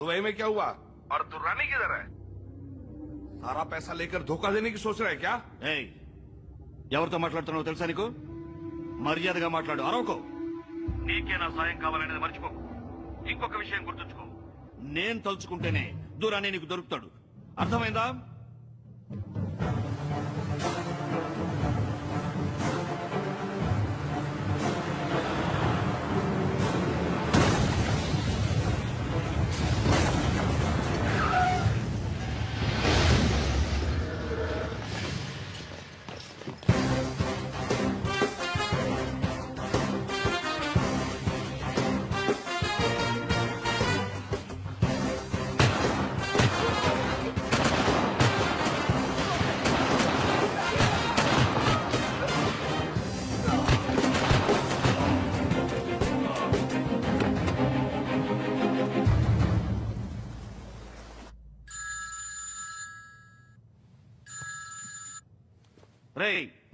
Dubai में क्या हुआ? और दुर्रानी किधर है? सारा पैसा लेकर धोखा देने की सोच रहा है क्या? ఎవరితో మాట్లాడుతున్నావు తెలుసా నీకు? మర్యాదగా మాట్లాడు, అరవకో. నీకే నా సాయం కావాలనేది మర్చిపోకు. ఇంకొక విషయం గుర్తుంచుకో, నేను తలుచుకుంటేనే దూరాన్ని నీకు దొరుకుతాడు. అర్థమైందా?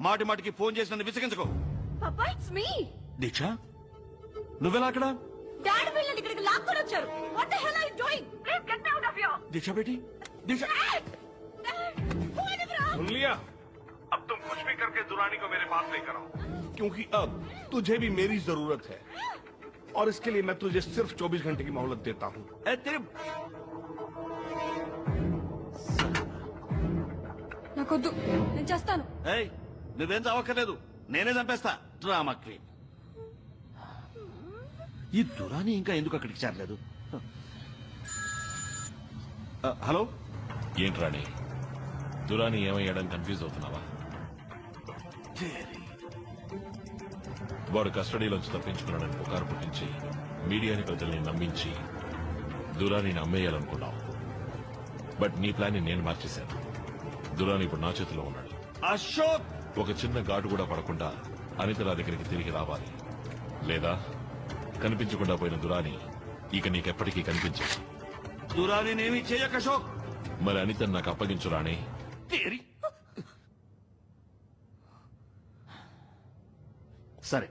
మాటి మాటికి ఫోన్ చేసి నన్ను విసిగించుకో. పాపా ఇట్స్ మీ. దీక్ష, నువ్వెలా అక్కడ? డాడీ పిల్లలు ఇక్కడికి లాక్కొని వచ్చారు. What the hell are you doing? Please get out of here. Deeksha బేటీ, దీక్ష. सुन लिया? अब तुम कुछ भी करके दुरानी को मेरे पास लेकर आओ, क्योंकि अब तुझे भी मेरी जरूरत है और इसके लिए मैं तुझे सिर्फ 24 घंटे की मोहलत देता हूँ. నాకొద్దు, నేను చేస్తాను. నువ్వేం చావక్కర్లేదు, నేనే చంపేస్తా. Drama queen. ఈ దురాని ఇంకా ఎందుకు అక్కడికి చేరలేదు? హలో, ఏంటి రాణి, దురాని ఏమయ్యాడని కన్ఫ్యూజ్ అవుతున్నావా? వాడు కస్టడీలోంచి తప్పించుకున్నాడని పుకారు పుట్టించి మీడియాని ప్రజల్ని నమ్మించి దురాని అమ్మేయాలనుకున్నావు. బట్ నీ ప్లాన్ ని నేను మార్చేశాను. దురాని ఇప్పుడు నా చేతిలో ఉన్నాడు. అశోక్, ఒక చిన్న ఘాటు కూడా పడకుండా అనితల దగ్గరికి తిరిగి రావాలి, లేదా కనిపించకుండా పోయిన దురాని ఇక నీకెప్పటికీ కనిపించదు. దురాని నేమి చేయక అశోక్. మరి అనితను నాకు అప్పగించు రాణి. సరే,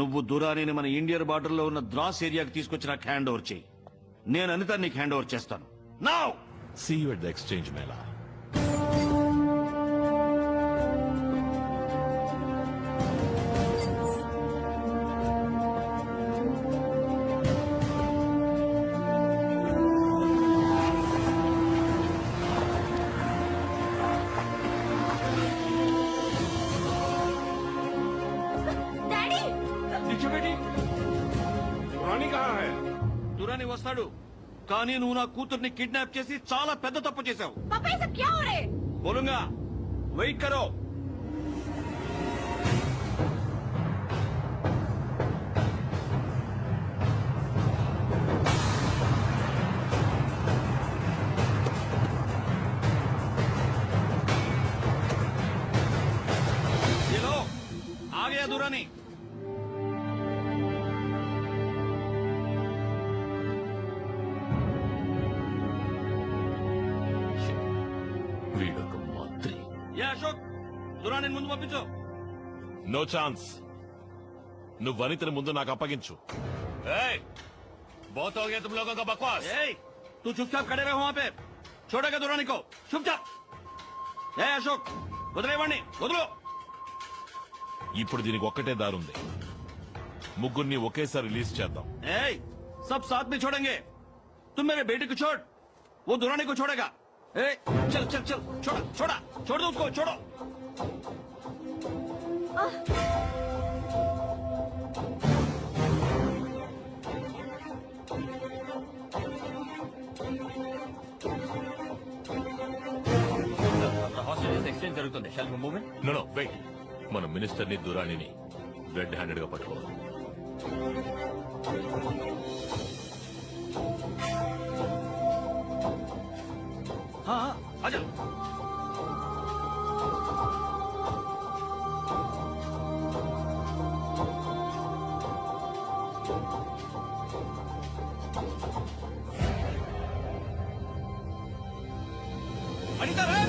నువ్వు దురానిని మన ఇండియన్ బార్డర్ లో ఉన్న ద్రాస్ ఏరియాకి తీసుకొచ్చి నాకు హ్యాండ్ ఓవర్ చేయి. నేను అనిత నీకు హ్యాండ్ ఓవర్ చేస్తాను. Now See you at the exchange mela. Daddy, Deeksha బేటీ, दुरानी कहाँ है? దురాని వస్తాడు, కానీ నువ్వు నా కూతుర్ని కిడ్నాప్ చేసి చాలా పెద్ద తప్పు చేశావు. पापा ये सब क्या हो रहा है? బోలుంగా, వెయిట్ కరో. ये लो, आ गया दुरानी. వీడొక మంత్రి. ఏ అశోక్, దురాని ముందు పంపించు. No chance. నువ్వు వనితని ముందు నాకు అప్పగించు. बहुत हो गया तुम लोगों का बकवास. तू चुपचाप खड़े रहो वहां पे. छोड़ेगा दुरानी को चुपचाप. ఏ అశోక్, వదిలేవాడిని, వదులు. ఇప్పుడు దీనికి ఒక్కటే దారుంది. ముగ్గురిని ఒకేసారి రిలీజ్ చేద్దాం. सब साथ में छोड़ेंगे. तुम मेरे बेटे को छोड़, वो दुरानी को छोड़ेगा. चल चल चल, छोड़ा छोड़ा, छोड़ दो उसको, छोड़ो. హాస్టల్ ఎక్స్చేంజ్ జరుగుతుంది. Shall we move in? No wait. మన మినిస్టర్ ని దురానిని రెడ్ హ్యాండెడ్ గా పట్టుకోవాలి. आजा. अनिता रे,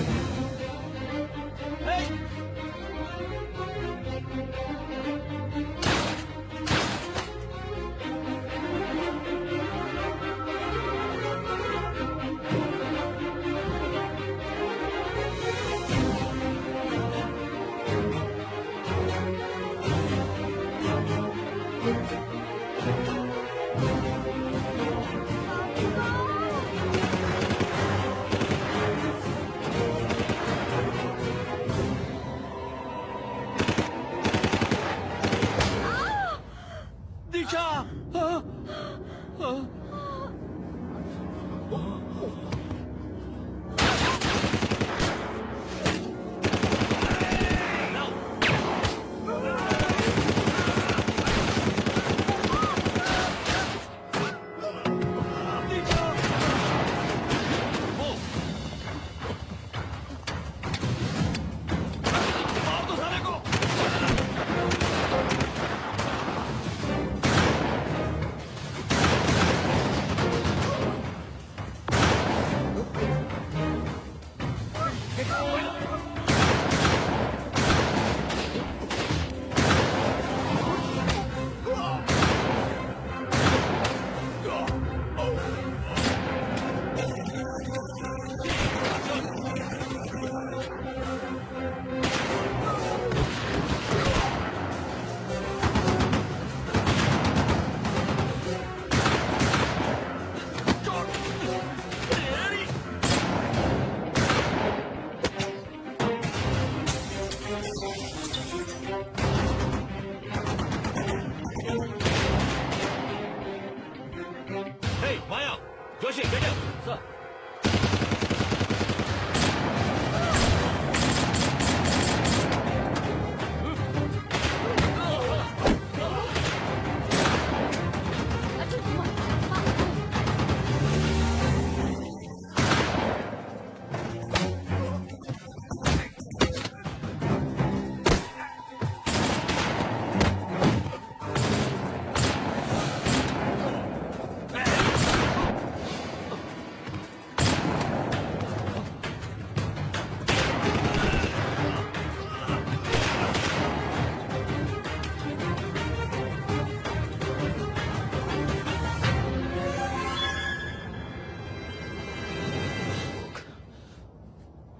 Hey, Maya! Joshi, get up! Sir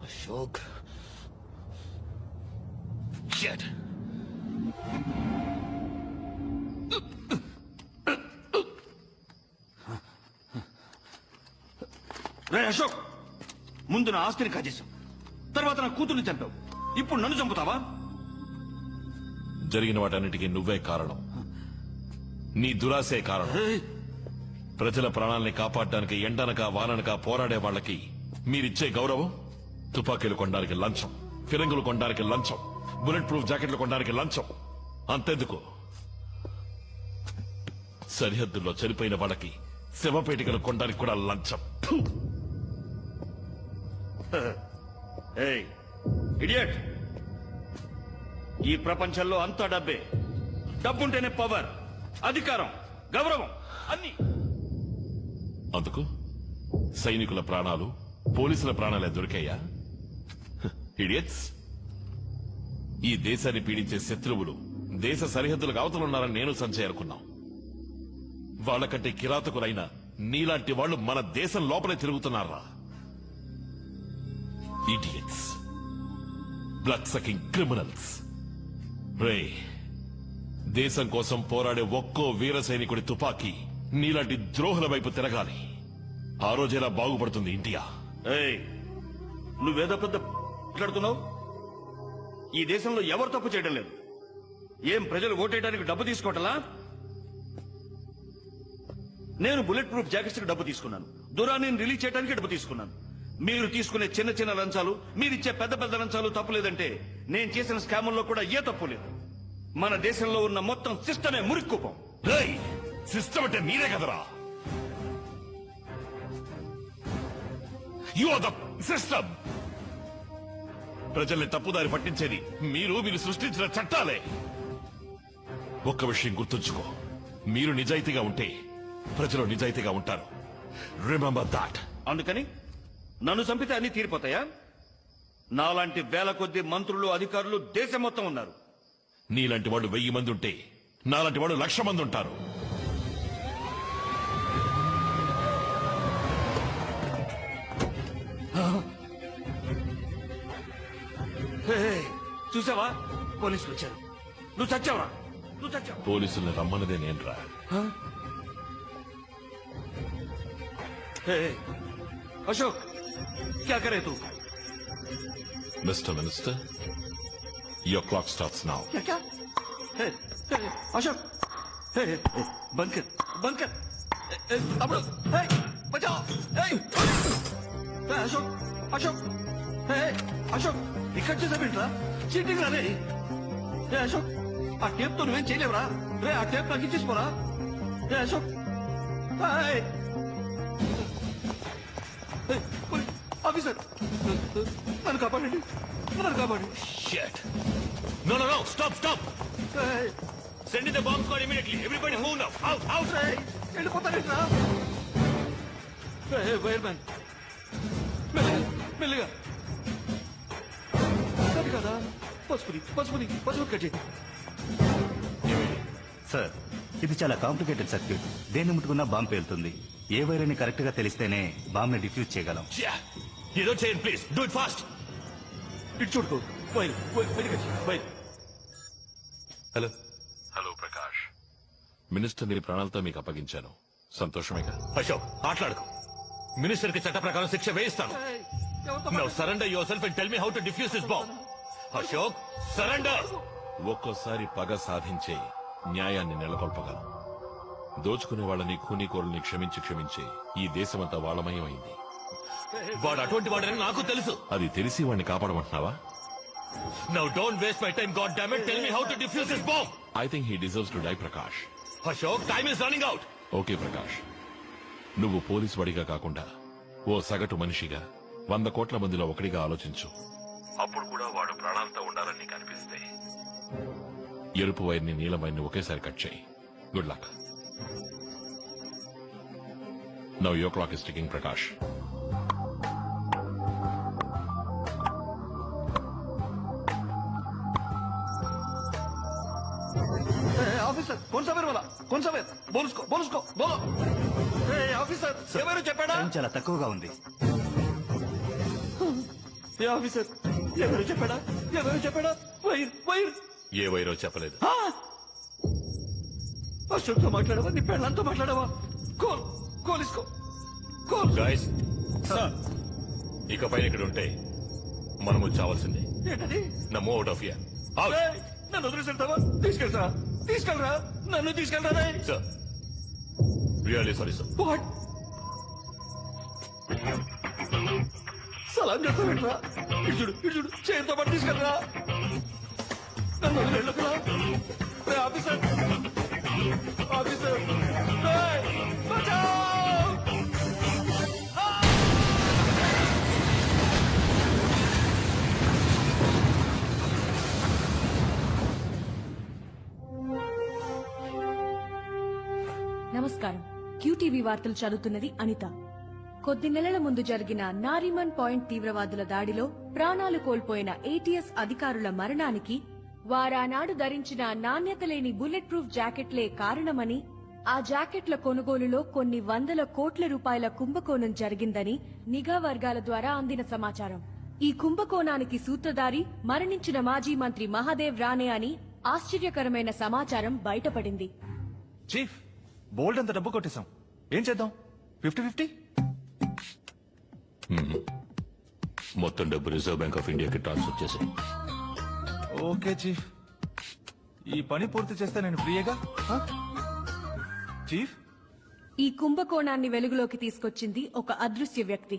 Ashok. Shit. రే అశోక్, ముందు నా ఆస్తిని కాజేశావు, తర్వాత నా కూతుర్ని చంపావు, ఇప్పుడు నన్ను చంపుతావా? జరిగిన వాటన్నిటికీ నువ్వే కారణం. నీ దురాశే కారణం. ప్రజల ప్రాణాల్ని కాపాడడానికి ఎండనక వాననక పోరాడే వాళ్ళకి మీరిచ్చే గౌరవం తుపాకీలు కొనడానికి లంచం, ఫిరంగులు కొనడానికి లంచం, బుల్లెట్ ప్రూఫ్ జాకెట్లు కొనడానికి లంచం. అంతెందుకు, సరిహద్దుల్లో చనిపోయిన వాళ్ళకి శవపేటికలు కొనడానికి కూడా లంచం. ఏయ్ ఇడియట్, ఈ ప్రపంచంలో అంతా డబ్బే. డబ్బుంటేనే పవర్, అధికారం, గౌరవం అన్ని. అందుకు సైనికుల ప్రాణాలు, పోలీసుల ప్రాణాలే దొరికాయా? ఇడియట్స్, ఈ దేశాన్ని పీడించే శత్రువులు దేశ సరిహద్దులకు అవతలున్నారని నేను సంజయ్ అనుకున్నాం. వాళ్ళకంటే కిరాతకులైన నీలాంటి వాళ్ళు మన దేశం లోపలే తిరుగుతున్నారా? Idiots, blood sucking criminals. రే, దేశం కోసం పోరాడే ఒక్కో వీర సైనికుడి తుపాకీ నీలాంటి ద్రోహుల వైపు తిరగాలి. ఆ రోజేలా బాగుపడుతుంది ఇండియా. ఏయ్, నువ్వేదో పెద్ద మాట్లాడుతున్నావు. ఈ దేశంలో ఎవరు తప్పు చేయడం లేదు. ఏం ప్రజలు ఓటేయడానికి డబ్బు తీసుకోవటలా? నేను బుల్లెట్ ప్రూఫ్ జాకెట్స్ కి డబ్బు తీసుకున్నాను, దురాన్ని రిలీజ్ చేయడానికి డబ్బు తీసుకున్నాను. మీరు తీసుకునే చిన్న చిన్న లంచాలు, మీరిచ్చే పెద్ద పెద్ద లంచాలు తప్పు లేదంటే నేను చేసిన స్కాముల్లో కూడా ఏ తప్పు లేదు. మన దేశంలో ఉన్న మొత్తం సిస్టమే మురిక్కుపం. రేయ్, సిస్టమ్ అంటే మీరే కదరా. You are the system. ప్రజల్ని తప్పుదారి పట్టించేది మీరు సృష్టించిన చట్టాలే. ఒక్క విషయం గుర్తుంచుకో, మీరు నిజాయితీగా ఉంటే ప్రజలు నిజాయితీగా ఉంటారు. Remember that. అందుకని నన్ను చంపితే అన్ని తీరిపోతాయా? నాలాంటి వేల కొద్ది మంత్రులు, అధికారులు దేశం మొత్తం ఉన్నారు. నీలాంటి వాడు 1000 మంది ఉంటే నాలాంటి వాడు 1,00,000 మంది ఉంటారు. చూసావా, పోలీసులు వచ్చారు. నువ్వు చచ్చావా? నువ్వు చచ్చావు. పోలీసుల్ని రమ్మన్నదే నేనురా. అశోక్, క్యా కరే తూ? Mister minister, your clock starts now. क्या क्या? अशोक, बंकर बंकर, अबड़ो, बचाओ, अशोक अशोक, अशोक ఇక్కడ చూసాబెట్రా, చీటింగ్ రాలే. అశోక్, ఆ టేప్ తో నువ్వేం చేయలేవురా. ఆ టేప్ నాకు ఇచ్చేసిపోరా. అశోక్, ఆఫీసర్, నన్ను కాపాడండి, నన్ను కాపాడండి. Shit. No, stop. Send in the bomb squad immediately. Everybody move now. Out. వెళ్ళిపోతానేట్రా. వైర్ మ్యాన్, మెల్లిగా. అది కదా, పసుపుది కట్టి. సార్, ఇది చాలా కాంప్లికేటెడ్ సర్క్యూట్. దేన్ని ముట్టుకున్నా బాంబు పేలుతుంది. ఏ వైర్ అని కరెక్ట్ గా తెలిస్తేనే బాంబ్ ని డిఫ్యూజ్ చేయగలం. ఏదో చేయండి ప్లీజ్, డూ ఇట్ ఫాస్ట్. ఇటు చూడుకో. హలో హలో ప్రకాష్, మినిస్టర్ ని ప్రాణాలతో మీకు అప్పగించాను, సంతోషమేగా? అశోక్, ఆటలాడుకో. మినిస్టర్ కి చట్ట ప్రకారం శిక్ష వేయిస్తాను. Now surrender yourself and tell me how to defuse this bomb. Ashok, surrender. ఒక్కోసారి పగ సాధించే న్యాయాన్ని నెలకొల్పగలం. దోచుకునే వాళ్ళని, ఖూనీకోరుల్ని క్షమించి ఈ దేశమంతా వాళ్ళమయమైంది. వాడు అటువంటి వాడని నాకు తెలుసు. అది తెలిసి వాడిని కాపాడమంటున్నావా? Now don't waste my time. God damn it, tell me how to defuse this bomb. I think he deserves to die Prakash. Ashok, time is running out. Okay Prakash, నువ్వు పోలీస్ వాడిగా కాకుండా ఓ సగటు మనిషిగా 100 కోట్ల మందిలో ఒకడిగా ఆలోచించు. అప్పుడు కూడా వాడు ప్రాణాలతో ఉండాలని నీకు అనిపిస్తే ఎరుపు వైర్ని, నీలం వైర్ని ఒకేసారి కట్ చేయి. Good luck. Now your clock is ticking Prakash. Officer, కౌన్ సా వేర్ బోలుస్కో బోలో. ఆఫీసర్, ఎవరు చెప్పాడా? టైం చాలా తక్కువగా ఉంది. ఆఫీసర్, ఎవరు చెప్పాడా? వైర్. ఏ వైరో చెప్పలేదు. అశోక్ తో మాట్లాడవా? నీ పెళ్ళంతో మాట్లాడవా? కోలిసుకో. గాయస్, ఇకపైన ఇక్కడ ఉంటే మనము చావాల్సిందే. ఏంటది? నా మూవ్ అవుట్ ఆఫ్ హియర్. నన్ను వదిలేసేళ్తావా? తీసుకెళ్ళరా. నన్ను తీసుకెళ్ళరా. Sir, really sorry sir. What? సలాం చెప్తావేంట్రా? ఇటు చూడు, చేతితో పాటు తీసుకెళ్ళరా. నన్ను వదిలేళ్ళకురా. ఆఫీసర్, బచావ్! నమస్కారం. క్యూటీవీ వార్తలు చదువుతున్నది అనిత. కొద్ది నెలల ముందు జరిగిన నారిమన్ పాయింట్ తీవ్రవాదుల దాడిలో ప్రాణాలు కోల్పోయిన ఏటీఎస్ అధికారుల మరణానికి వారానాడు ధరించిన నాణ్యత లేని బుల్లెట్ ప్రూఫ్ జాకెట్లే కారణమని, ఆ జాకెట్ల కొనుగోలులో కొన్ని వందల కోట్ల రూపాయల కుంభకోణం జరిగిందని నిఘా వర్గాల ద్వారా అందిన సమాచారం. ఈ కుంభకోణానికి సూత్రధారి మరణించిన మాజీ మంత్రి మహాదేవ్ రానే అని ఆశ్చర్యకరమైన సమాచారం బయటపడింది. చీఫ్, బోల్డ్ అంత డబ్బు కొట్టేశాం. ఏం చేద్దాం? 50-50? మొత్తం డబ్బు రిజర్వ్ బ్యాంక్ ఆఫ్ ఇండియాకి ట్రాన్స్ఫర్ చేసి. ఓకే చీఫ్, ఈ పని పూర్తి చేస్తే నేను ఫ్రీయేగా. చీఫ్, ఈ కుంభకోణాన్ని వెలుగులోకి తీసుకొచ్చింది ఒక అదృశ్య వ్యక్తి.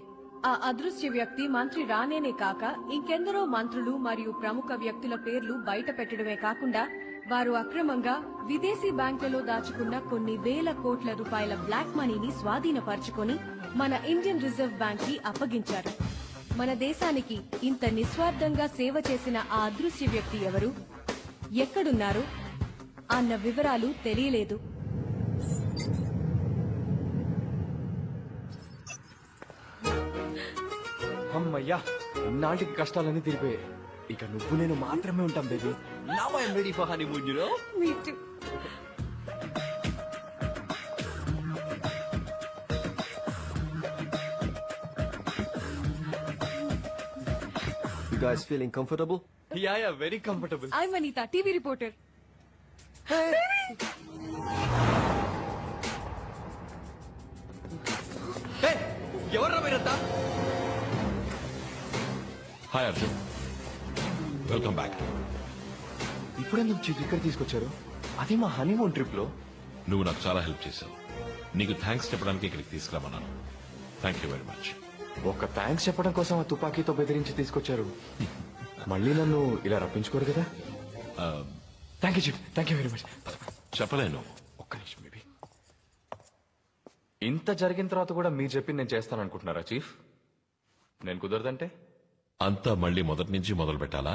ఆ అదృశ్య వ్యక్తి మంత్రి రానేనే కాక ఇంకెందరో మంత్రులు మరియు ప్రముఖ వ్యక్తుల పేర్లు బయట పెట్టడమే కాకుండా వారు అక్రమంగా విదేశీ బ్యాంకులలో దాచుకున్న కొన్ని వేల కోట్ల రూపాయల బ్లాక్ మనీని స్వాధీనపరుచుకొని మన ఇండియన్ రిజర్వ్ బ్యాంక్ కి అప్పగించారు. మన దేశానికి ఇంత నిస్వార్థంగా సేవ చేసిన ఆ అదృశ్య వ్యక్తి ఎవరు, ఎక్కడున్నారు అన్న వివరాలు తెలియలేదు. అమ్మయ్యా, ఇన్నాళ్ళకి కష్టాలన్నీ తీరిపోయాయి. ఇక నువ్వు నేను మాత్రమే ఉంటాం baby. Now I am ready for honeymoon, you know. Me too. You guys feeling comfortable? Yeah, very comfortable. I'm Anita, TV reporter. Hey, ఎవర్రా మీరంతా? Hi Arjun, welcome back. ఇప్పుడెందుకు చీఫ్ ఇక్కడ తీసుకొచ్చారు? అదే మా హనీమూన్ ట్రిప్ లో. నువ్వు నాకు చాలా హెల్ప్ చేశావు. నీకు థ్యాంక్స్ చెప్పడానికి ఇక్కడికి తీసుకురామన్నాను. Thank you very much. ఒక థ్యాంక్స్ చెప్పడం కోసం ఆ తుపాకీతో బెదిరించి తీసుకొచ్చారు. మళ్ళీ నన్ను ఇలా రప్పించుకోరు కదా. Thank you chief, thank you very much. చెప్పలేను. ఒక్క నిమిషం బేబీ. ఇంత జరిగిన తర్వాత కూడా మీరు చెప్పింది నేను చేస్తాను అనుకుంటున్నారా చీఫ్? నేను కుదరదంటే అంతా మళ్ళీ మొదటి నుంచి మొదలు పెట్టాలా?